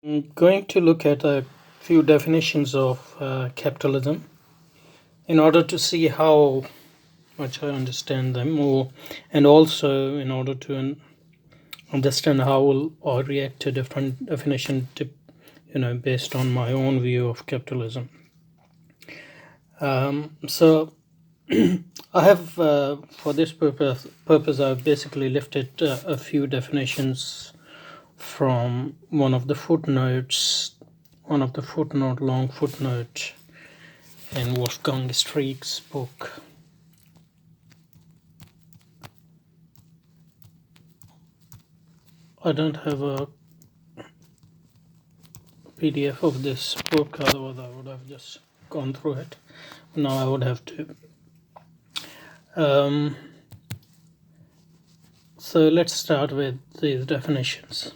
I'm going to look at a few definitions of capitalism in order to see how much I understand them, and also in order to understand how I react to different definitions, based on my own view of capitalism. So I have, for this purpose, I've basically lifted a few definitions from one of the long footnote in Wolfgang Streeck's book. I don't have a PDF of this book, otherwise I would have just gone through it. Now I would have to. So let's start with these definitions.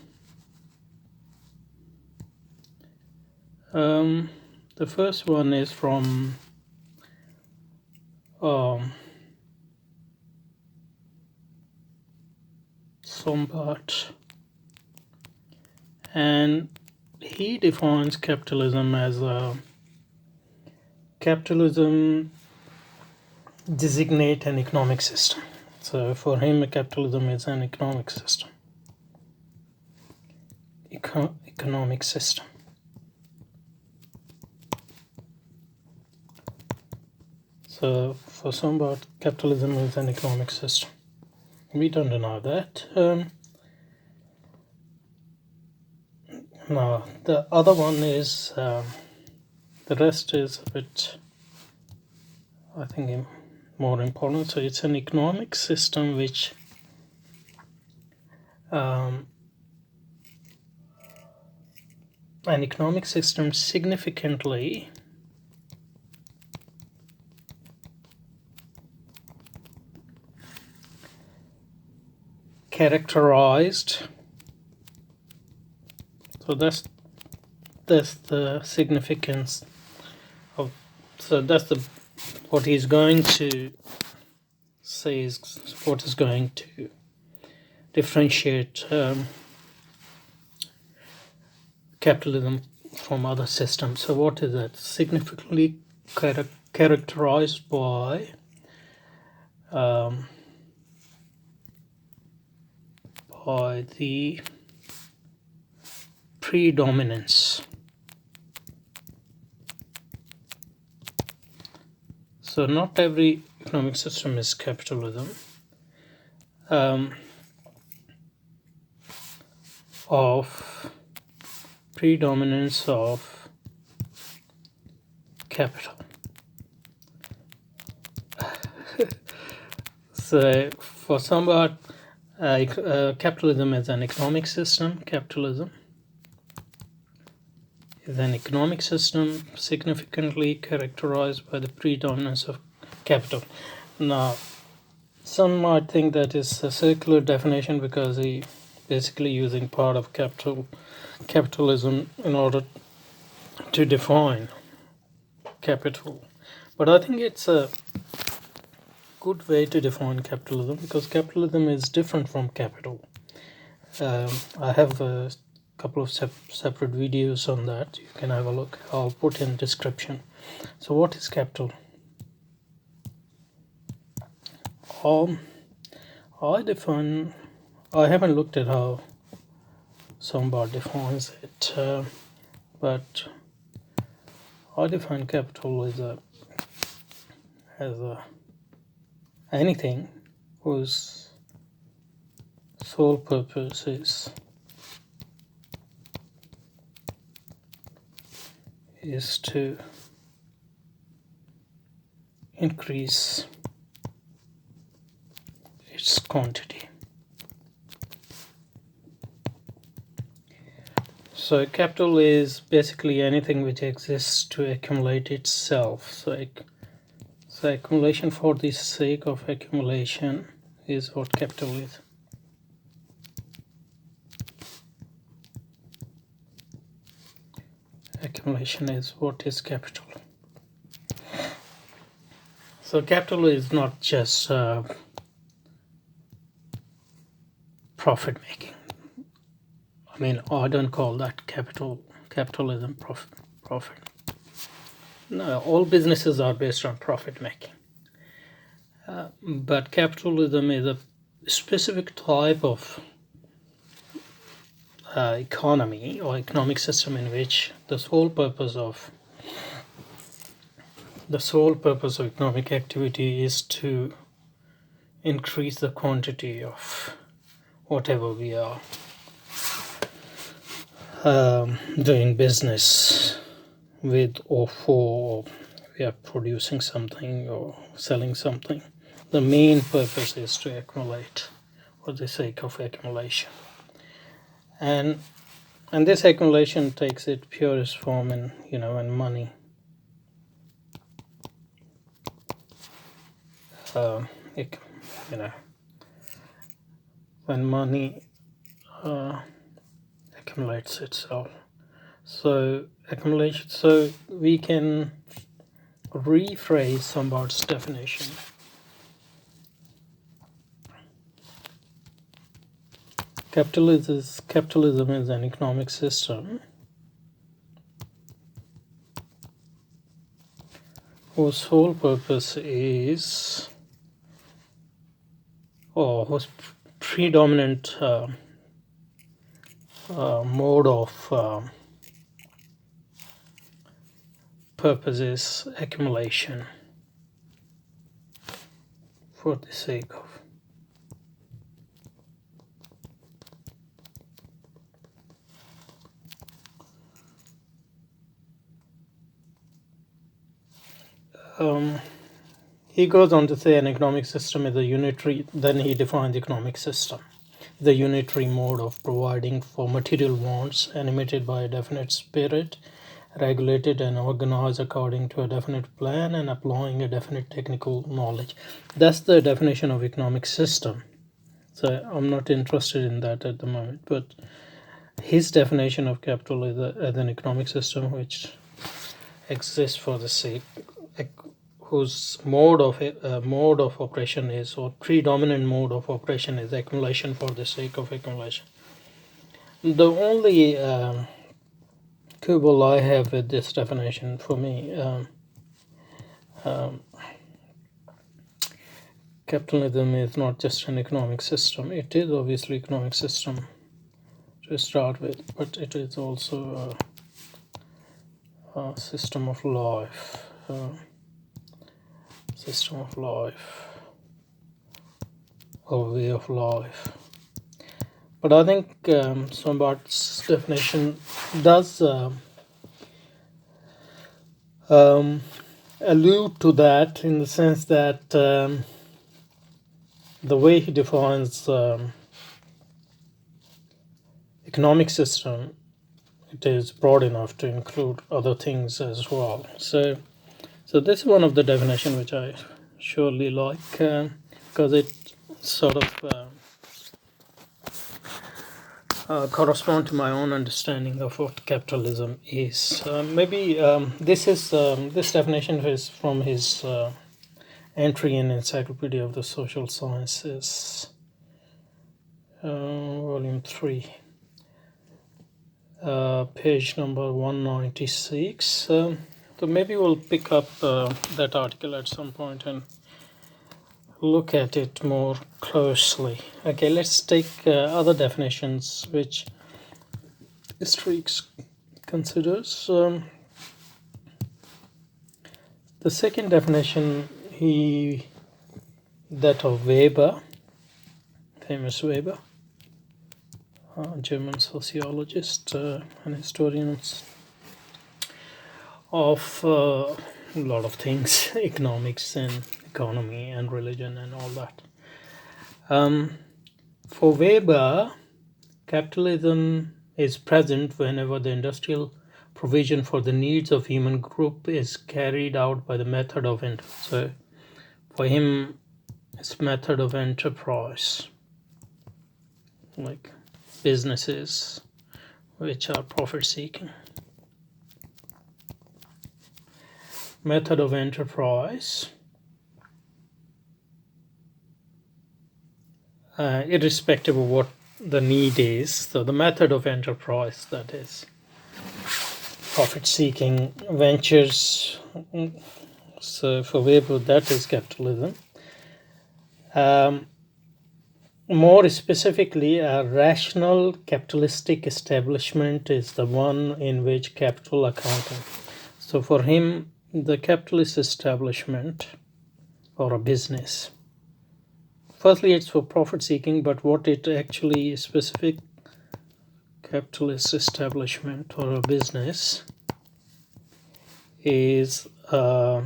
The first one is from Schumpeter, and he defines capitalism as capitalism designate an economic system. So for him, capitalism is an economic system. Economic system. So for Schumpeter, capitalism is an economic system. We don't deny that. Now the other one is the rest is a bit, I think, more important. So it's an economic system which significantly characterized. So that's the significance of. So that's what he's going to say is what is going to differentiate capitalism from other systems. So what is that? Significantly characterized by the predominance. So not every economic system is capitalism. Of predominance of capital. So for somewhat, capitalism is an economic system. Capitalism is an economic system significantly characterized by the predominance of capital. Now, some might think that is a circular definition because he basically using part of capitalism in order to define capital. But I think it's a good way to define capitalism because capitalism is different from capital. I have a couple of separate videos on that. You can have a look. I'll put in description. So what is capital? I haven't looked at how somebody defines it, but I define capital as anything whose sole purpose is to increase its quantity. So capital is basically anything which exists to accumulate itself. So accumulation for the sake of accumulation is what capital is. Accumulation is what is capital. So capital is not just profit making. I mean, I don't call that capitalism profit. No, all businesses are based on profit making. But capitalism is a specific type of economy or economic system in which the sole purpose of economic activity is to increase the quantity of whatever we are doing business with or for, or we are producing something or selling something. The main purpose is to accumulate for the sake of accumulation. And this accumulation takes its purest form in money. When money accumulates itself. So accumulation. So we can rephrase Sombart's definition. Capitalism is an economic system whose sole purpose is, or whose predominant mode of purpose is accumulation for the sake of he goes on to say an economic system is a unitary, then he defines economic system, the unitary mode of providing for material wants animated by a definite spirit, regulated and organized according to a definite plan and applying a definite technical knowledge. That's the definition of economic system. So I'm not interested in that at the moment, but his definition of capital is as an economic system which exists for the sake, whose mode of operation is, or predominant mode of operation is accumulation for the sake of accumulation. The only quibble I have with this definition, for me, capitalism is not just an economic system. It is obviously economic system to start with, but it is also a system of life. Or way of life. But I think Sombart's definition does allude to that, in the sense that the way he defines economic system, it is broad enough to include other things as well. So this is one of the definitions which I surely like, because it sort of corresponds to my own understanding of what capitalism is. This definition is from his entry in Encyclopedia of the Social Sciences, volume 3. Page number 196. So maybe we'll pick up that article at some point and look at it more closely. Okay, let's take other definitions which Streaks considers. The second definition, that of Weber, famous Weber, German sociologist and historian of a lot of things, economics and economy and religion and all that. For Weber, capitalism is present whenever the industrial provision for the needs of human group is carried out by the method of so for him, it's method of enterprise, like businesses which are profit seeking. Method of enterprise, irrespective of what the need is. So the method of enterprise, that is profit-seeking ventures. So for Weber, that is capitalism. More specifically, a rational capitalistic establishment is the one in which capital accounting. So for him, the capitalist establishment or a business, firstly, it's for profit seeking, but what it actually is specific capitalist establishment or a business is a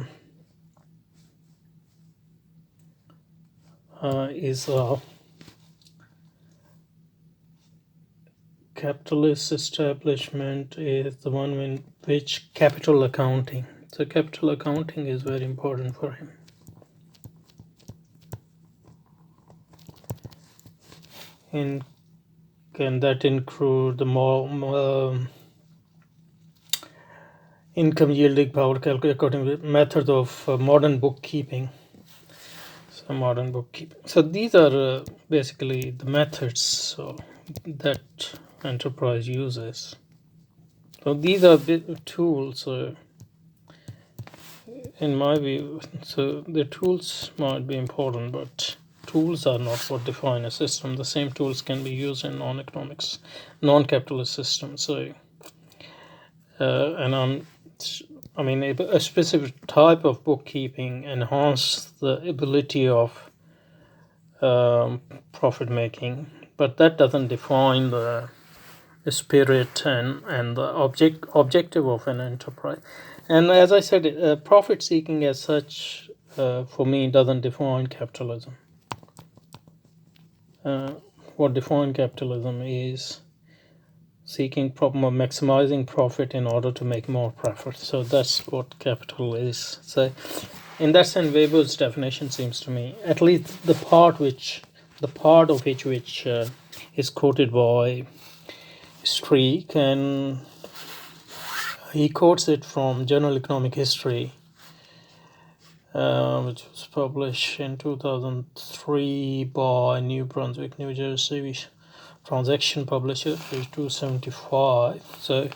capitalist establishment is the one in which capital accounting. So capital accounting is very important for him. Can that include the more income yielding power calculating method of modern bookkeeping? So modern bookkeeping. So these are basically the methods that enterprise uses. So these are tools, in my view. So the tools might be important, but tools are not what define a system. The same tools can be used in non-capitalist systems. So, a specific type of bookkeeping enhance the ability of profit making, but that doesn't define the spirit and the objective of an enterprise. And as I said, profit seeking as such, for me, doesn't define capitalism. What defines capitalism is seeking maximizing profit in order to make more profit. So that's what capital is. So in that sense, Weber's definition seems to me, at least the part of which is quoted by Streak, and he quotes it from General Economic History, which was published in 2003 by New Brunswick, New Jersey Transaction Publisher, page 275. So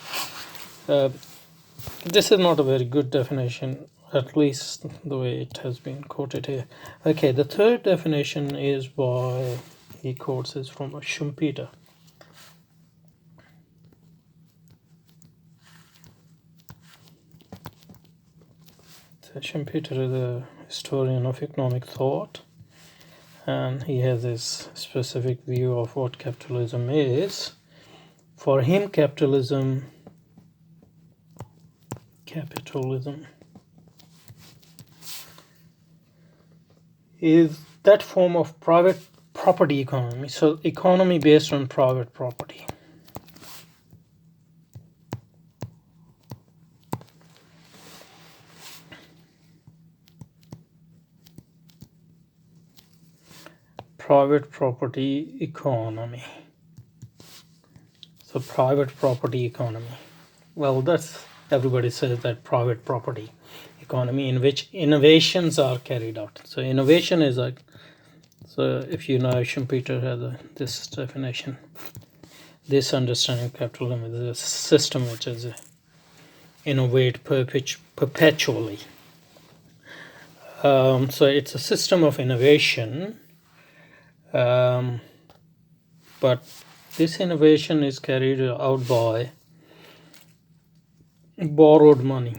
this is not a very good definition, at least the way it has been quoted here. Okay, the third definition is by, he quotes is from Schumpeter. So Schumpeter is a historian of economic thought, and he has this specific view of what capitalism is. For him, capitalism is that form of private property economy. So economy based on private property. Private property economy. So private property economy. Well, that's, everybody says that private property economy in which innovations are carried out. So innovation is like, so if you know, Schumpeter has this definition. This understanding of capitalism is a system which is innovate perpetually. So it's a system of innovation, but this innovation is carried out by borrowed money.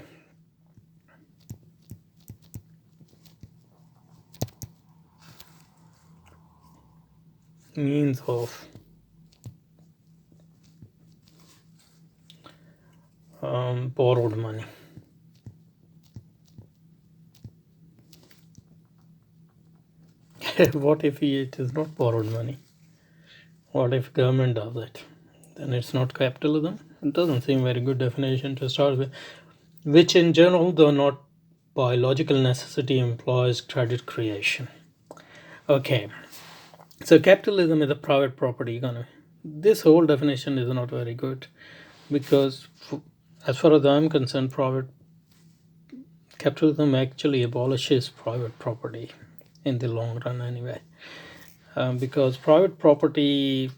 Means of borrowed money. What if it is not borrowed money? What if government does it? Then it's not capitalism. It doesn't seem very good definition to start with, which in general, though not by logical necessity, implies credit creation. Okay, so capitalism is a private property economy. This whole definition is not very good, because as far as I'm concerned, capitalism actually abolishes private property in the long run anyway, because private property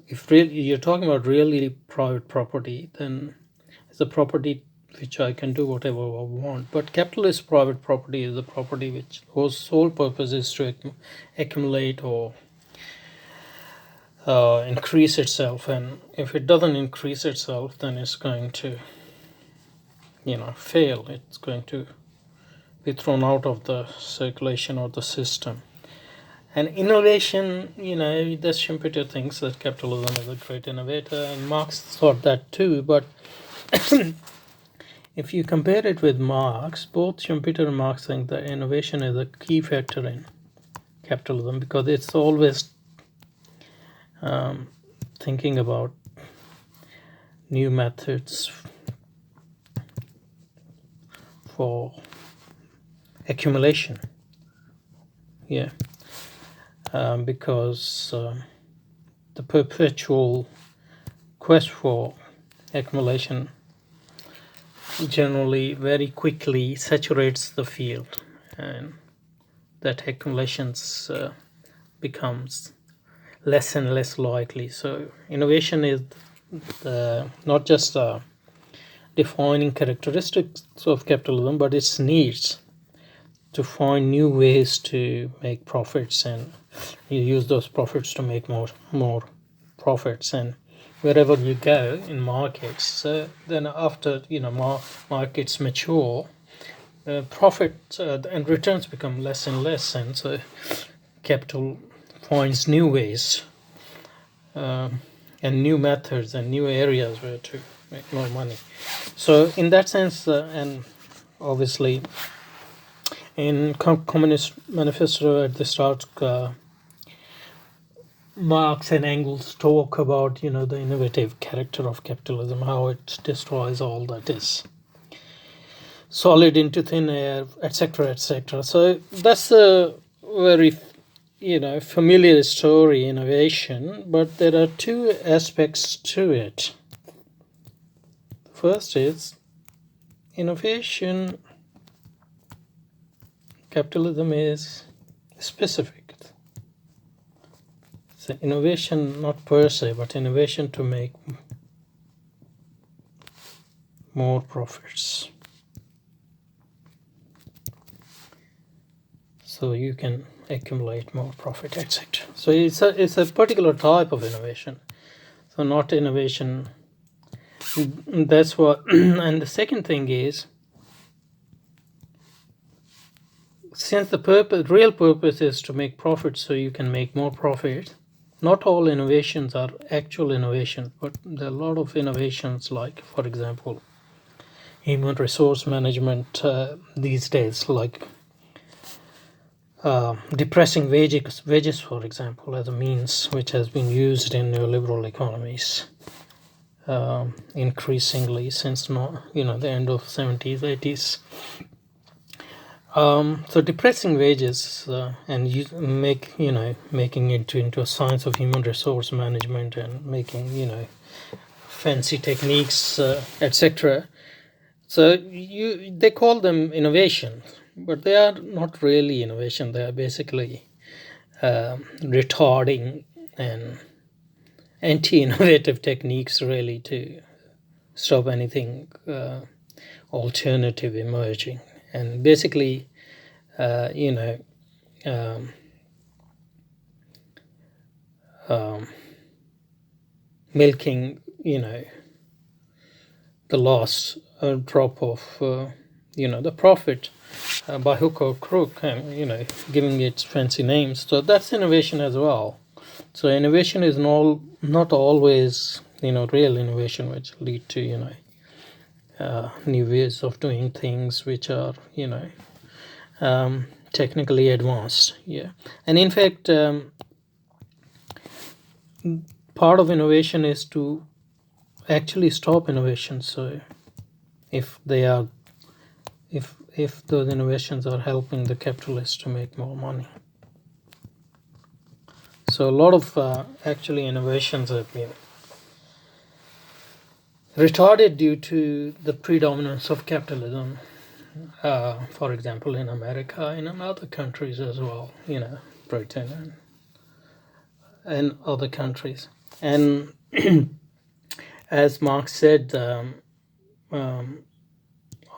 if really you're talking about really private property, then it's a property which I can do whatever I want. But capitalist private property is a property whose sole purpose is to accumulate or increase itself, and if it doesn't increase itself, then it's going to fail. It's going to be thrown out of the circulation or the system. And innovation, that Schumpeter thinks that capitalism is a great innovator, and Marx thought that too. But if you compare it with Marx, both Schumpeter and Marx think that innovation is a key factor in capitalism, because it's always thinking about new methods for accumulation. Because the perpetual quest for accumulation generally very quickly saturates the field, and that accumulations becomes less and less likely. So innovation is not just defining characteristics of capitalism, but its needs to find new ways to make profits, and you use those profits to make more profits. And wherever you go in markets, then after markets mature, profit and returns become less and less, and so capital finds new ways and new methods and new areas where to make more money. So in that sense, and obviously in Communist Manifesto at the start, Marx and Engels talk about the innovative character of capitalism, how it destroys all that is solid into thin air, etc., etc. So that's a very familiar story, innovation, but there are two aspects to it. First is innovation. Capitalism is specific. So innovation not per se, but innovation to make more profits. So you can accumulate more profit, etc. So it's a particular type of innovation. So not innovation. That's what. And the second thing is, since the real purpose is to make profit, so you can make more profit. Not all innovations are actual innovations, but there are a lot of innovations, like, for example, human resource management these days, like depressing wages, for example, as a means which has been used in neoliberal economies increasingly since the end of 70s, 80s. So depressing wages and making it into a science of human resource management, and making fancy techniques, etc. So they call them innovation, but they are not really innovation. They are basically retarding and anti-innovative techniques, really, to stop anything alternative emerging. And basically, milking, the last drop of, the profit by hook or crook, and, giving it fancy names. So that's innovation as well. So innovation is not always, real innovation, which lead to, new ways of doing things which are technically advanced. And in fact, part of innovation is to actually stop innovation. So if those innovations are helping the capitalists to make more money. So a lot of actually innovations have been retarded due to the predominance of capitalism, for example, in America and in other countries as well, Britain and other countries. And as Marx said,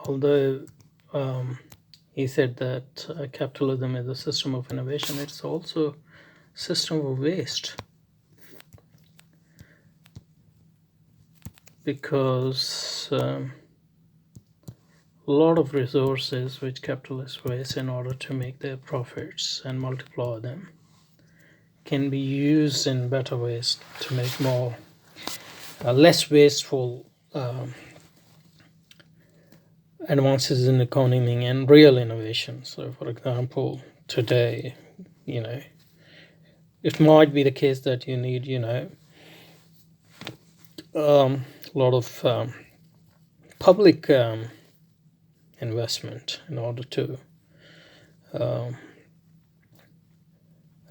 although he said that capitalism is a system of innovation, it's also a system of waste, because a lot of resources which capitalists waste in order to make their profits and multiply them can be used in better ways to make more less wasteful advances in economy and real innovation. So, for example, today, it might be the case that you need, a lot of public investment in order to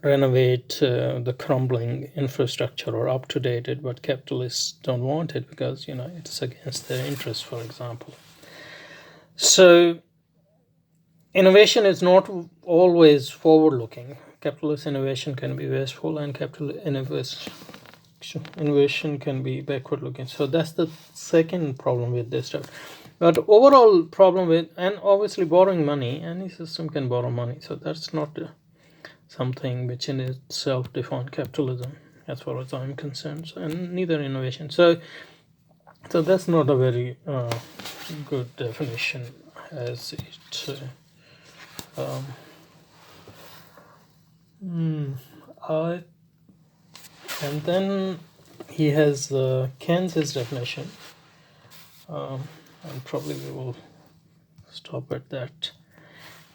renovate the crumbling infrastructure or up to date it, but capitalists don't want it because it's against their interests, for example. So innovation is not always forward looking. Capitalist innovation can be wasteful, and capital innovation can be backward looking. So that's the second problem with this stuff. But overall problem with, and obviously borrowing money, any system can borrow money, so that's not something which in itself defines capitalism as far as I'm concerned, and neither innovation. So that's not a very good definition as it and then he has Keynes's definition, and probably we will stop at that.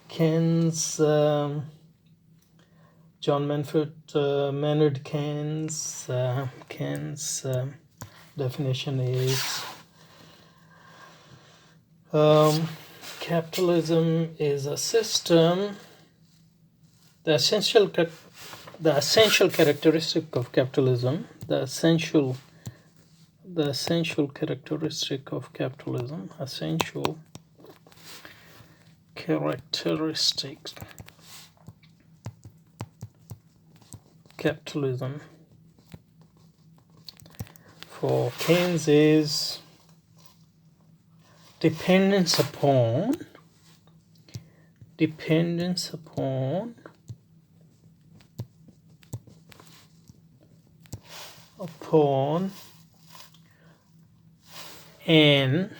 Keynes, John Maynard Keynes, definition is capitalism is a system. The essential characteristic of capitalism, essential characteristic of capitalism for Keynes is dependence upon an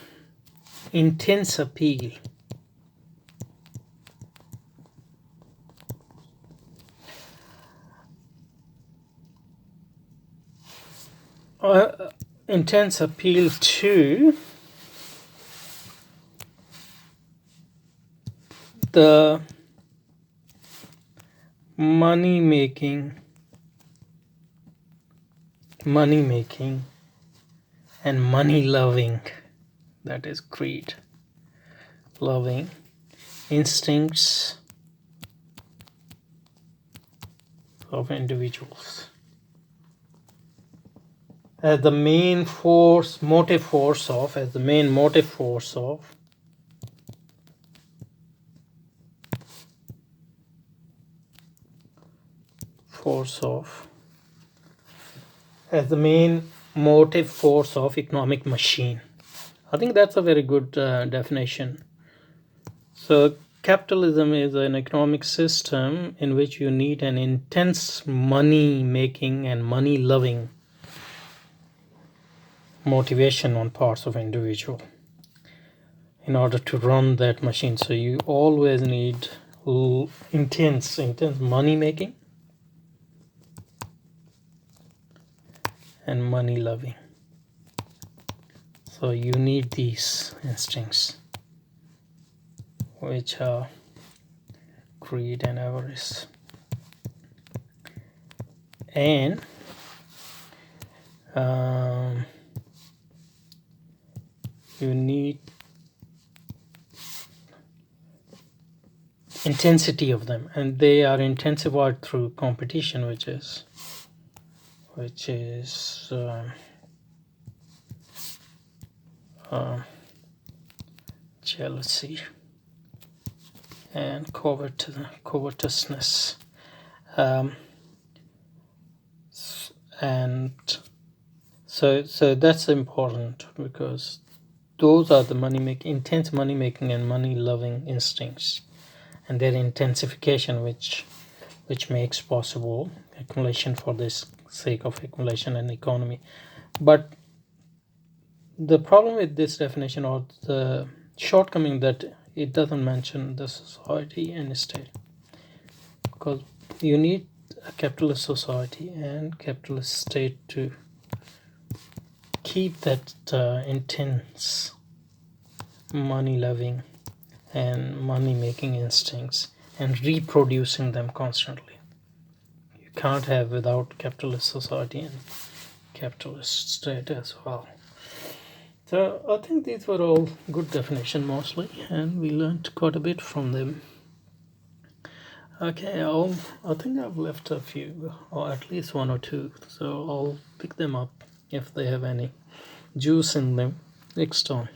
intense appeal to the money making and money loving, that is greed loving instincts of individuals as the main motive force of economic machine. I think that's a very good definition. So capitalism is an economic system in which you need an intense money making and money loving motivation on parts of individual in order to run that machine. So you always need intense money making and money loving. So you need these instincts, which are greed and avarice, and you need intensity of them, and they are intensified through competition, which is jealousy and covetousness. and so that's important, because those are the intense money making and money loving instincts, and their intensification, which makes possible accumulation for this sake of accumulation and economy. But the problem with this definition, or the shortcoming, that it doesn't mention the society and state, because you need a capitalist society and capitalist state to keep that intense money loving and money making instincts and reproducing them constantly. You can't have without capitalist society and capitalist state as well. So I think these were all good definition mostly, and we learned quite a bit from them. Okay, I think I've left a few, or at least one or two, so I'll pick them up if they have any juice in them next time.